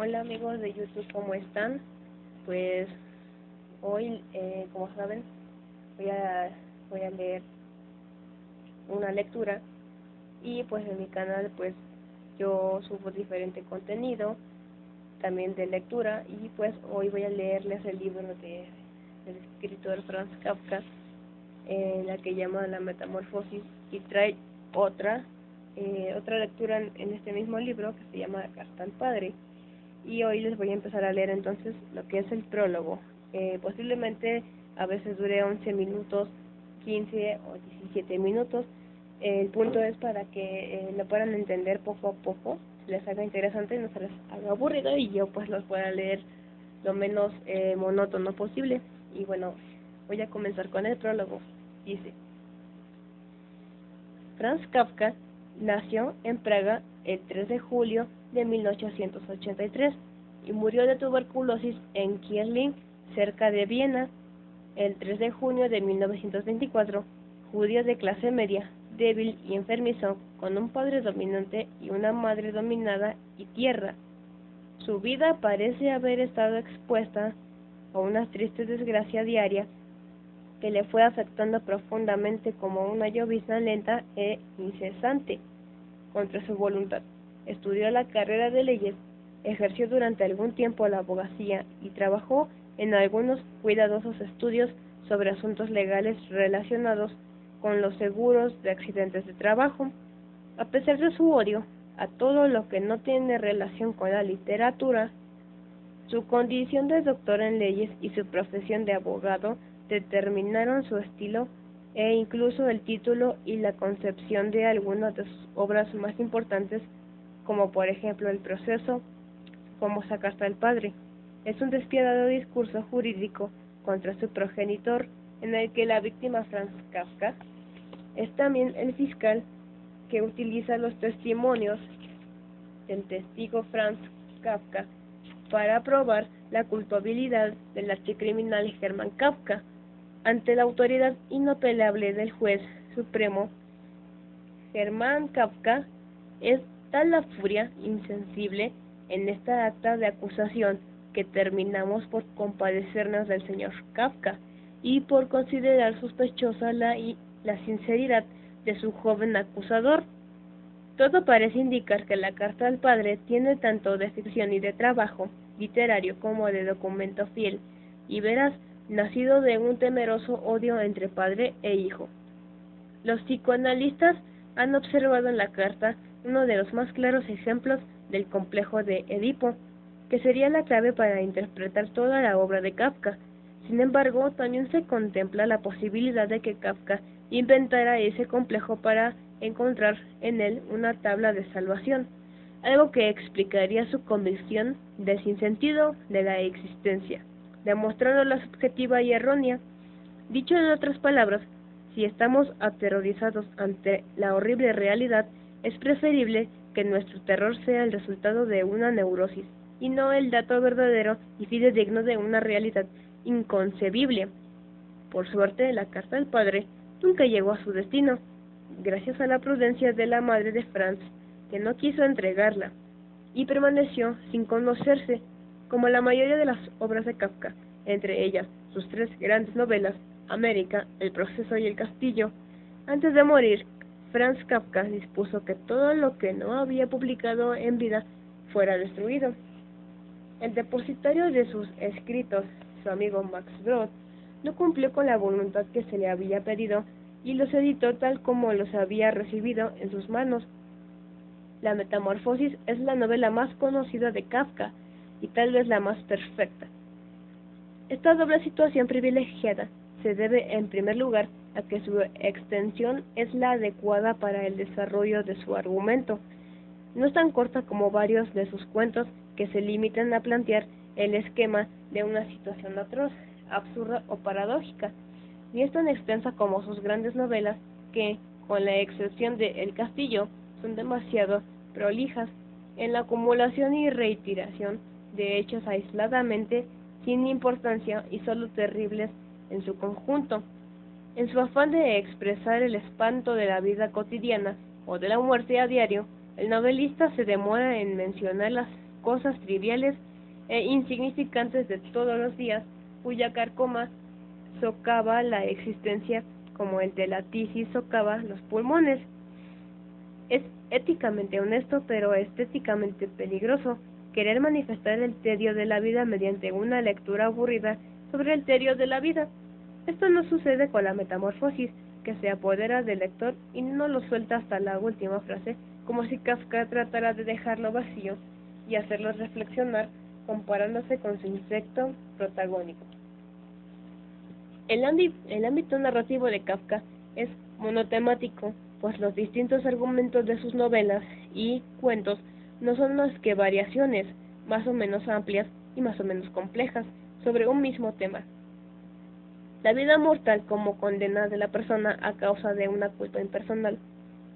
Hola amigos de YouTube, ¿cómo están? Pues hoy, como saben, voy a, voy a leer una lectura y pues en mi canal pues yo subo diferente contenido, también de lectura y pues hoy voy a leerles el libro del escritor Franz Kafka, la que llama La Metamorfosis y trae otra lectura en este mismo libro que se llama Carta al Padre. Y hoy les voy a empezar a leer entonces lo que es el prólogo. Posiblemente a veces dure 11 minutos, 15 o 17 minutos. El punto es para que lo puedan entender poco a poco, les haga interesante y no se les haga aburrido y yo pues los pueda leer lo menos monótono posible. Y bueno, voy a comenzar con el prólogo. Dice: Franz Kafka nació en Praga el 3 de julio de 1883 y murió de tuberculosis en Kierling, cerca de Viena, el 3 de junio de 1924. Judío de clase media, débil y enfermizo, con un padre dominante y una madre dominada y tierra. Su vida parece haber estado expuesta a una triste desgracia diaria que le fue afectando profundamente como una llovizna lenta e incesante contra su voluntad. Estudió la carrera de leyes, ejerció durante algún tiempo la abogacía y trabajó en algunos cuidadosos estudios sobre asuntos legales relacionados con los seguros de accidentes de trabajo. A pesar de su odio a todo lo que no tiene relación con la literatura, su condición de doctor en leyes y su profesión de abogado determinaron su estilo e incluso el título y la concepción de algunas de sus obras más importantes, como por ejemplo El proceso, famosa Carta al Padre. Es un despiadado discurso jurídico contra su progenitor, en el que la víctima Franz Kafka es también el fiscal que utiliza los testimonios del testigo Franz Kafka para probar la culpabilidad del archicriminal Hermann Kafka. Ante la autoridad inapelable del juez supremo, Hermann Kafka es tal la furia insensible en esta acta de acusación que terminamos por compadecernos del señor Kafka y por considerar sospechosa la sinceridad de su joven acusador. Todo parece indicar que la Carta al Padre tiene tanto de ficción y de trabajo literario como de documento fiel y veraz, nacido de un temeroso odio entre padre e hijo. Los psicoanalistas han observado en la carta uno de los más claros ejemplos del complejo de Edipo, que sería la clave para interpretar toda la obra de Kafka. Sin embargo, también se contempla la posibilidad de que Kafka inventara ese complejo para encontrar en él una tabla de salvación, algo que explicaría su convicción del sinsentido de la existencia, demostrándola subjetiva y errónea. Dicho en otras palabras, si estamos aterrorizados ante la horrible realidad, es preferible que nuestro terror sea el resultado de una neurosis y no el dato verdadero y fidedigno de una realidad inconcebible. Por suerte, la Carta del Padre nunca llegó a su destino, gracias a la prudencia de la madre de Franz, que no quiso entregarla, y permaneció sin conocerse, como la mayoría de las obras de Kafka, entre ellas sus tres grandes novelas, América, El proceso y El castillo. Antes de morir, Franz Kafka dispuso que todo lo que no había publicado en vida fuera destruido. El depositario de sus escritos, su amigo Max Brod, no cumplió con la voluntad que se le había pedido y los editó tal como los había recibido en sus manos. La Metamorfosis es la novela más conocida de Kafka y tal vez la más perfecta. Esta doble situación privilegiada se debe en primer lugar a que su extensión es la adecuada para el desarrollo de su argumento. No es tan corta como varios de sus cuentos que se limitan a plantear el esquema de una situación atroz, absurda o paradójica, ni es tan extensa como sus grandes novelas que, con la excepción de El castillo, son demasiado prolijas en la acumulación y reiteración de hechos aisladamente sin importancia y solo terribles en su conjunto. En su afán de expresar el espanto de la vida cotidiana o de la muerte a diario, el novelista se demora en mencionar las cosas triviales e insignificantes de todos los días, cuya carcoma socava la existencia como el de la tisis socava los pulmones. Es éticamente honesto, pero estéticamente peligroso, querer manifestar el tedio de la vida mediante una lectura aburrida sobre el tedio de la vida. Esto no sucede con la metamorfosis, que se apodera del lector y no lo suelta hasta la última frase, como si Kafka tratara de dejarlo vacío y hacerlo reflexionar comparándose con su insecto protagónico. El ámbito narrativo de Kafka es monotemático, pues los distintos argumentos de sus novelas y cuentos no son más que variaciones, más o menos amplias y más o menos complejas, sobre un mismo tema. La vida mortal como condena de la persona a causa de una culpa impersonal.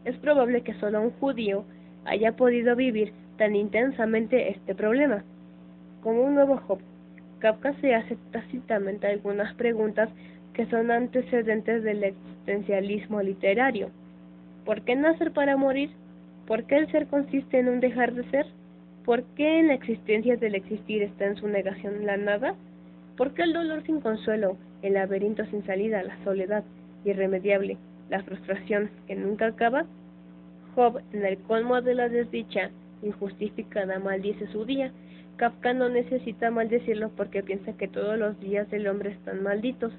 Es probable que solo un judío haya podido vivir tan intensamente este problema. Como un nuevo Job, Kafka se hace tácitamente algunas preguntas que son antecedentes del existencialismo literario. ¿Por qué nacer para morir? ¿Por qué el ser consiste en un dejar de ser? ¿Por qué en la existencia del existir está en su negación la nada? ¿Por qué el dolor sin consuelo, el laberinto sin salida, la soledad irremediable, la frustración que nunca acaba? Job, en el colmo de la desdicha injustificada, maldice su día. Kafka no necesita maldecirlo porque piensa que todos los días del hombre están malditos.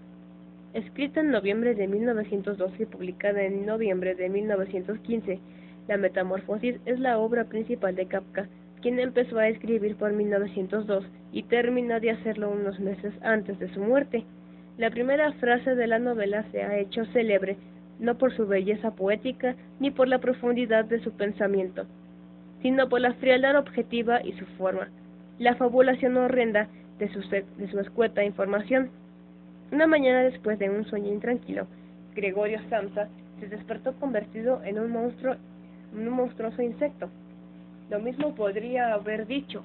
Escrita en noviembre de 1912 y publicada en noviembre de 1915, La Metamorfosis es la obra principal de Kafka, quien empezó a escribir por 1902 y terminó de hacerlo unos meses antes de su muerte. La primera frase de la novela se ha hecho célebre no por su belleza poética ni por la profundidad de su pensamiento, sino por la frialdad objetiva y su forma, la fabulación horrenda de su escueta información. Una mañana después de un sueño intranquilo, Gregorio Samsa se despertó convertido en un monstruoso insecto. Lo mismo podría haber dicho.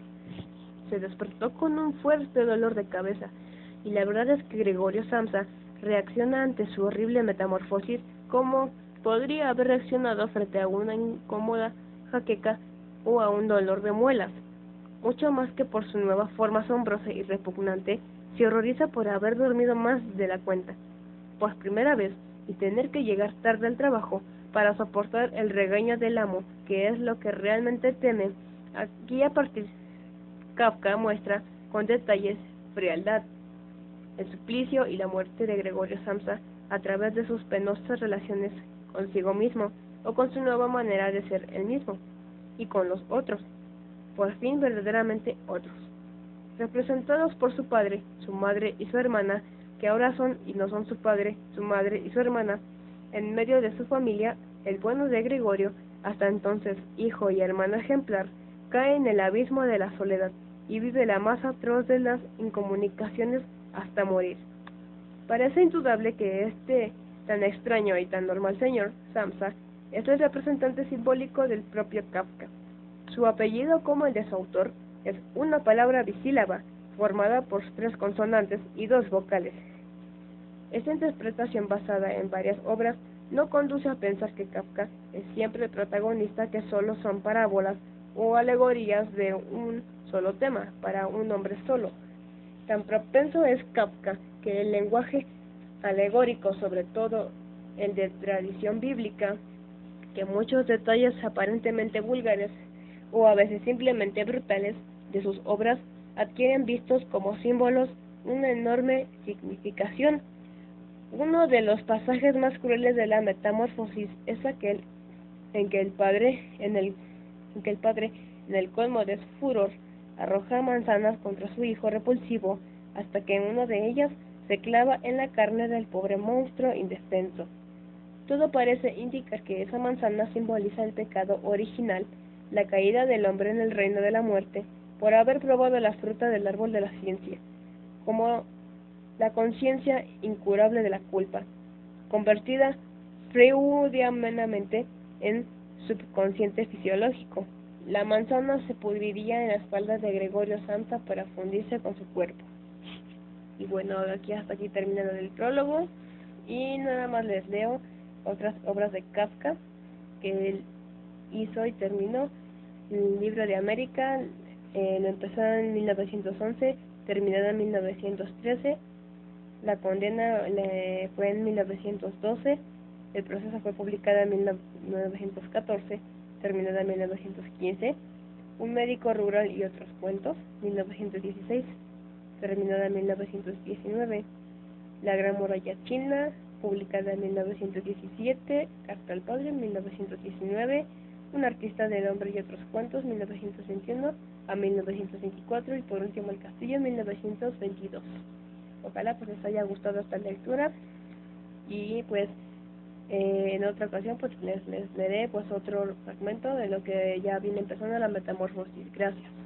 Se despertó con un fuerte dolor de cabeza, y la verdad es que Gregorio Samsa reacciona ante su horrible metamorfosis como podría haber reaccionado frente a una incómoda jaqueca o a un dolor de muelas. Mucho más que por su nueva forma asombrosa y repugnante, se horroriza por haber dormido más de la cuenta, por primera vez, y tener que llegar tarde al trabajo para soportar el regaño del amo, que es lo que realmente teme. Aquí a partir Kafka muestra con detalles frialdad, el suplicio y la muerte de Gregorio Samsa a través de sus penosas relaciones consigo mismo o con su nueva manera de ser él mismo, y con los otros, por fin verdaderamente otros, representados por su padre, su madre y su hermana, que ahora son y no son su padre, su madre y su hermana. En medio de su familia, el bueno de Gregorio, hasta entonces hijo y hermano ejemplar, cae en el abismo de la soledad y vive la más atroz de las incomunicaciones hasta morir. Parece indudable que este tan extraño y tan normal señor, Samsa, es el representante simbólico del propio Kafka. Su apellido, como el de su autor, es una palabra bisílaba, formada por 3 consonantes y 2 vocales. Esta interpretación basada en varias obras no conduce a pensar que Kafka es siempre el protagonista, que solo son parábolas o alegorías de un solo tema, para un hombre solo. Tan propenso es Kafka que el lenguaje alegórico, sobre todo el de tradición bíblica, que muchos detalles aparentemente vulgares o a veces simplemente brutales de sus obras adquieren vistos como símbolos una enorme significación. Uno de los pasajes más crueles de la Metamorfosis es aquel en que el padre, en el colmo de su furor, arroja manzanas contra su hijo repulsivo, hasta que una de ellas se clava en la carne del pobre monstruo indefenso. Todo parece indicar que esa manzana simboliza el pecado original, la caída del hombre en el reino de la muerte, por haber probado la fruta del árbol de la ciencia, como la conciencia incurable de la culpa, convertida freudianamente en subconsciente fisiológico. La manzana se pudriría en la espalda de Gregorio Samsa para fundirse con su cuerpo. Y bueno, hasta aquí termina el prólogo, y nada más les leo otras obras de Kafka que él hizo y terminó: El libro de América, Lo empezó en 1911, terminada en 1913. La condena fue en 1912. El proceso fue publicado en 1914, terminada en 1915. Un médico rural y otros cuentos, 1916, terminada en 1919. La Gran Muralla China, publicada en 1917. Carta al Padre, 1919. Un artista del hombre y otros cuentos, 1921 a 1924. Y por último El Castillo, 1922. Ojalá pues les haya gustado esta lectura y pues en otra ocasión pues les leeré pues otro fragmento de lo que ya viene empezando la metamorfosis. Gracias.